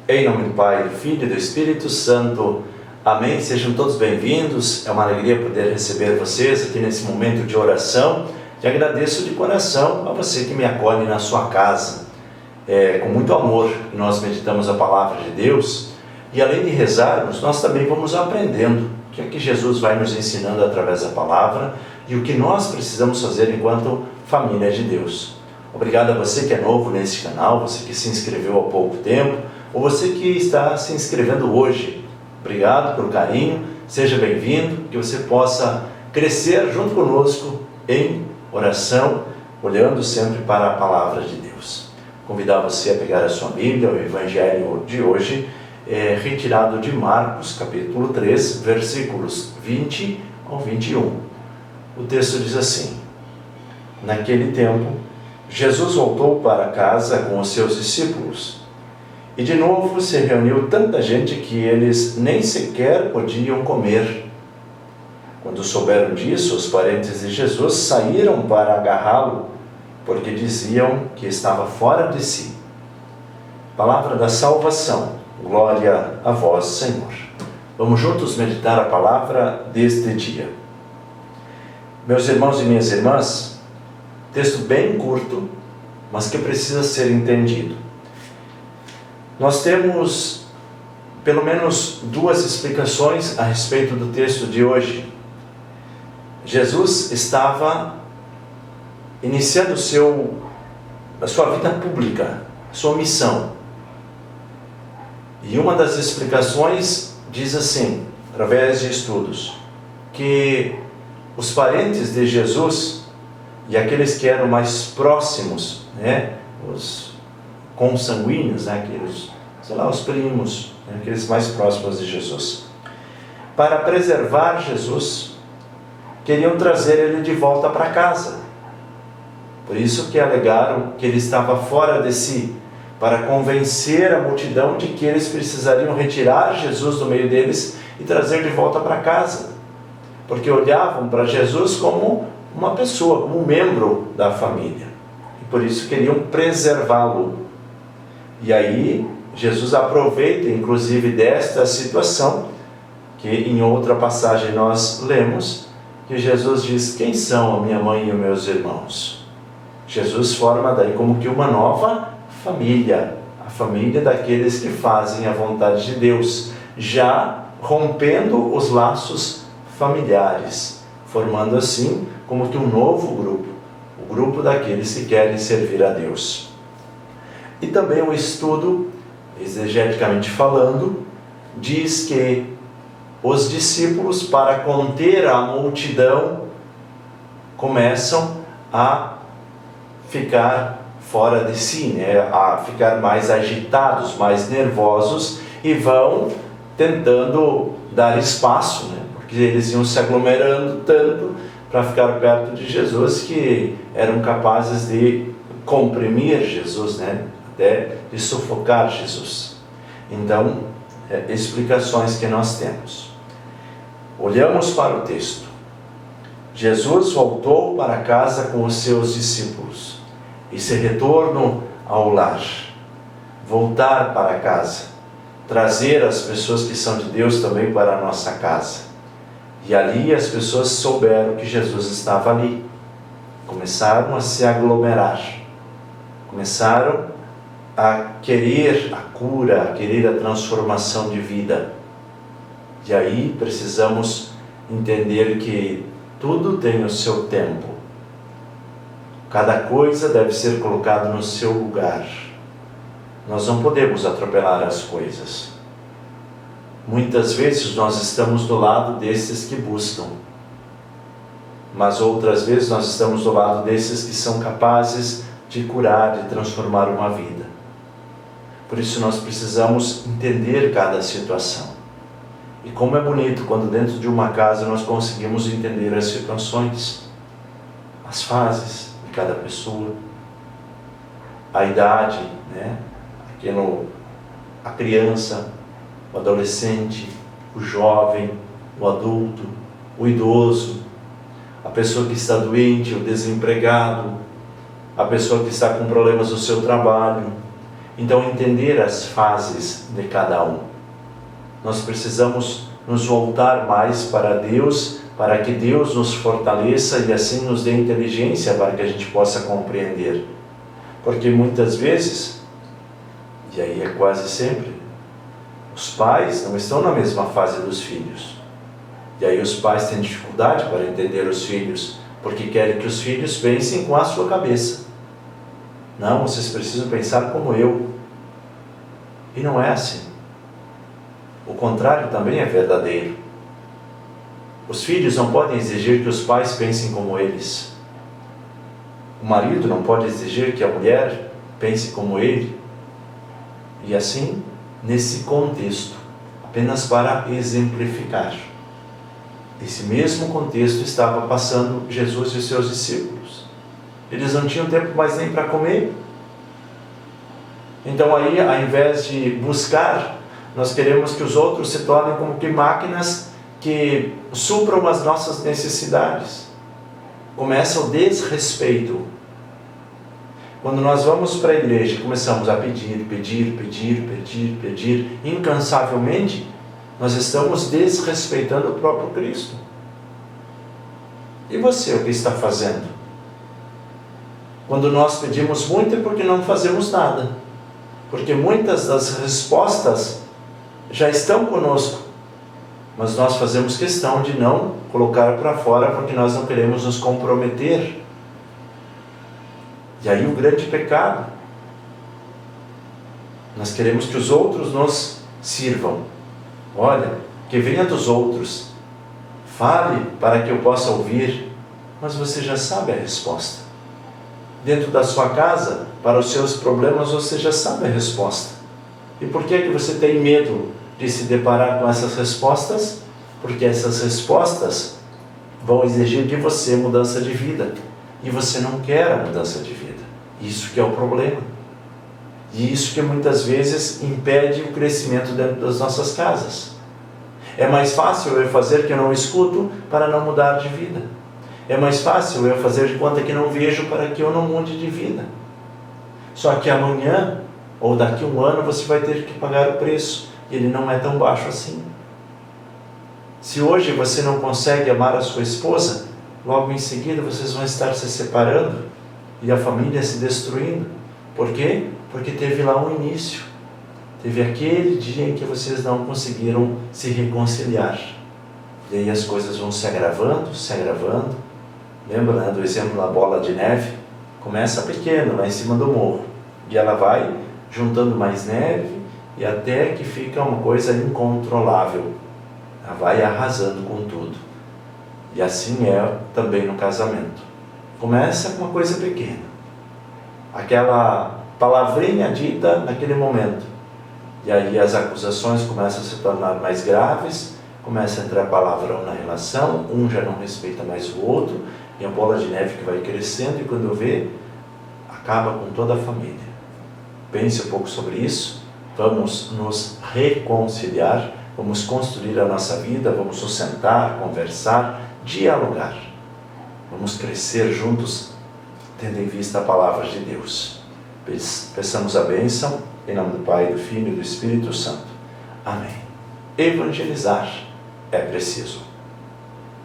Em nome do Pai, do Filho e do Espírito Santo. Amém. Sejam todos bem-vindos. É uma alegria poder receber vocês aqui nesse momento de oração. E agradeço de coração a você que me acolhe na sua casa. Com muito amor nós meditamos a palavra de Deus. E além de rezarmos, nós também vamos aprendendo o que é que Jesus vai nos ensinando através da palavra e o que nós precisamos fazer enquanto família de Deus. Obrigado a você que é novo nesse canal, você que se inscreveu há pouco tempo, ou você que está se inscrevendo hoje. Obrigado pelo carinho, seja bem-vindo, que você possa crescer junto conosco em oração, olhando sempre para a palavra de Deus. Convidar você a pegar a sua Bíblia, o Evangelho de hoje, retirado de Marcos, capítulo 3, versículos 20 ao 21. O texto diz assim: Naquele tempo, Jesus voltou para casa com os seus discípulos. E de novo se reuniu tanta gente que eles nem sequer podiam comer. Quando souberam disso, os parentes de Jesus saíram para agarrá-lo, porque diziam que estava fora de si. Palavra da salvação. Glória a vós, Senhor. Vamos juntos meditar a palavra deste dia. Meus irmãos e minhas irmãs, texto bem curto, mas que precisa ser entendido. Nós temos pelo menos duas explicações a respeito do texto de hoje. Jesus estava iniciando a sua vida pública, a sua missão. E uma das explicações diz assim, através de estudos, que os parentes de Jesus e aqueles que eram mais próximos, os consanguíneos, aqueles, os primos, aqueles mais próximos de Jesus, para preservar Jesus, queriam trazer ele de volta para casa. Por isso que alegaram que ele estava fora de si, para convencer a multidão de que eles precisariam retirar Jesus do meio deles e trazer de volta para casa. Porque olhavam para Jesus como uma pessoa, como um membro da família. E por isso queriam preservá-lo. E aí, Jesus aproveita, inclusive, desta situação, que em outra passagem nós lemos, que Jesus diz: quem são a minha mãe e os meus irmãos? Jesus forma daí como que uma nova família, a família daqueles que fazem a vontade de Deus, já rompendo os laços familiares, formando assim como que um novo grupo, o grupo daqueles que querem servir a Deus. E também o estudo, exegeticamente falando, diz que os discípulos, para conter a multidão, começam a ficar fora de si, a ficar mais agitados, mais nervosos, e vão tentando dar espaço, porque eles iam se aglomerando tanto para ficar perto de Jesus que eram capazes de comprimir Jesus, até de sufocar Jesus. Então, explicações que nós temos. Olhamos para o texto. Jesus voltou para casa com os seus discípulos. Esse retorno ao lar, voltar para casa, trazer as pessoas que são de Deus também para a nossa casa. E ali as pessoas souberam que Jesus estava ali. Começaram a se aglomerar. Começaram a querer a cura, a querer a transformação de vida. E aí precisamos entender que tudo tem o seu tempo. Cada coisa deve ser colocada no seu lugar. Nós não podemos atropelar as coisas. Muitas vezes nós estamos do lado desses que buscam, mas outras vezes nós estamos do lado desses que são capazes de curar, de transformar uma vida. Por isso nós precisamos entender cada situação. E como é bonito quando dentro de uma casa nós conseguimos entender as situações, as fases de cada pessoa, a idade, a criança, o adolescente, o jovem, o adulto, o idoso, a pessoa que está doente, o desempregado, a pessoa que está com problemas no seu trabalho. então entender as fases de cada um. Nós precisamos nos voltar mais para Deus, para que Deus nos fortaleça e assim nos dê inteligência para que a gente possa compreender. Porque muitas vezes, e aí é quase sempre, os pais não estão na mesma fase dos filhos. E aí os pais têm dificuldade para entender os filhos, porque querem que os filhos pensem com a sua cabeça. Não, vocês precisam pensar como eu. E não é assim. O contrário também é verdadeiro. Os filhos não podem exigir que os pais pensem como eles. O marido não pode exigir que a mulher pense como ele. E assim, nesse contexto, apenas para exemplificar. Esse mesmo contexto estava passando Jesus e seus discípulos. Eles não tinham tempo mais nem para comer. Então aí, ao invés de buscar, nós queremos que os outros se tornem como que máquinas que supram as nossas necessidades. Começa o desrespeito. Quando nós vamos para a igreja e começamos a pedir incansavelmente, nós estamos desrespeitando o próprio Cristo. E você, o que está fazendo? Quando nós pedimos muito é porque não fazemos nada. Porque muitas das respostas já estão conosco. Mas nós fazemos questão de não colocar para fora porque nós não queremos nos comprometer. E aí o grande pecado. Nós queremos que os outros nos sirvam. Olha, que venha dos outros. Fale para que eu possa ouvir. Mas você já sabe a resposta. Dentro da sua casa, para os seus problemas, você já sabe a resposta. E por que você tem medo de se deparar com essas respostas? Porque essas respostas vão exigir de você mudança de vida. E você não quer a mudança de vida. Isso que é o problema. E isso que muitas vezes impede o crescimento dentro das nossas casas. É mais fácil eu fazer que eu não escuto para não mudar de vida. É mais fácil eu fazer de conta que não vejo para que eu não mude de vida. Só que amanhã, ou daqui a um ano, você vai ter que pagar o preço. E ele não é tão baixo assim. Se hoje você não consegue amar a sua esposa, logo em seguida vocês vão estar se separando e a família se destruindo. Por quê? Porque teve lá um início. Teve aquele dia em que vocês não conseguiram se reconciliar. E aí as coisas vão se agravando, se agravando. Lembra, né, do exemplo da bola de neve? Começa pequeno, lá em cima do morro. E ela vai juntando mais neve e até que fica uma coisa incontrolável. Ela vai arrasando com tudo. E assim é também no casamento. Começa com uma coisa pequena. Aquela palavrinha dita naquele momento. E aí as acusações começam a se tornar mais graves, começa a entrar palavrão na relação, um já não respeita mais o outro, e a bola de neve que vai crescendo, e quando vê, acaba com toda a família. Pense um pouco sobre isso, vamos nos reconciliar, vamos construir a nossa vida, vamos nos sentar, conversar, dialogar. Vamos crescer juntos, tendo em vista a palavra de Deus. Peçamos a bênção, em nome do Pai, do Filho e do Espírito Santo. Amém. Evangelizar é preciso.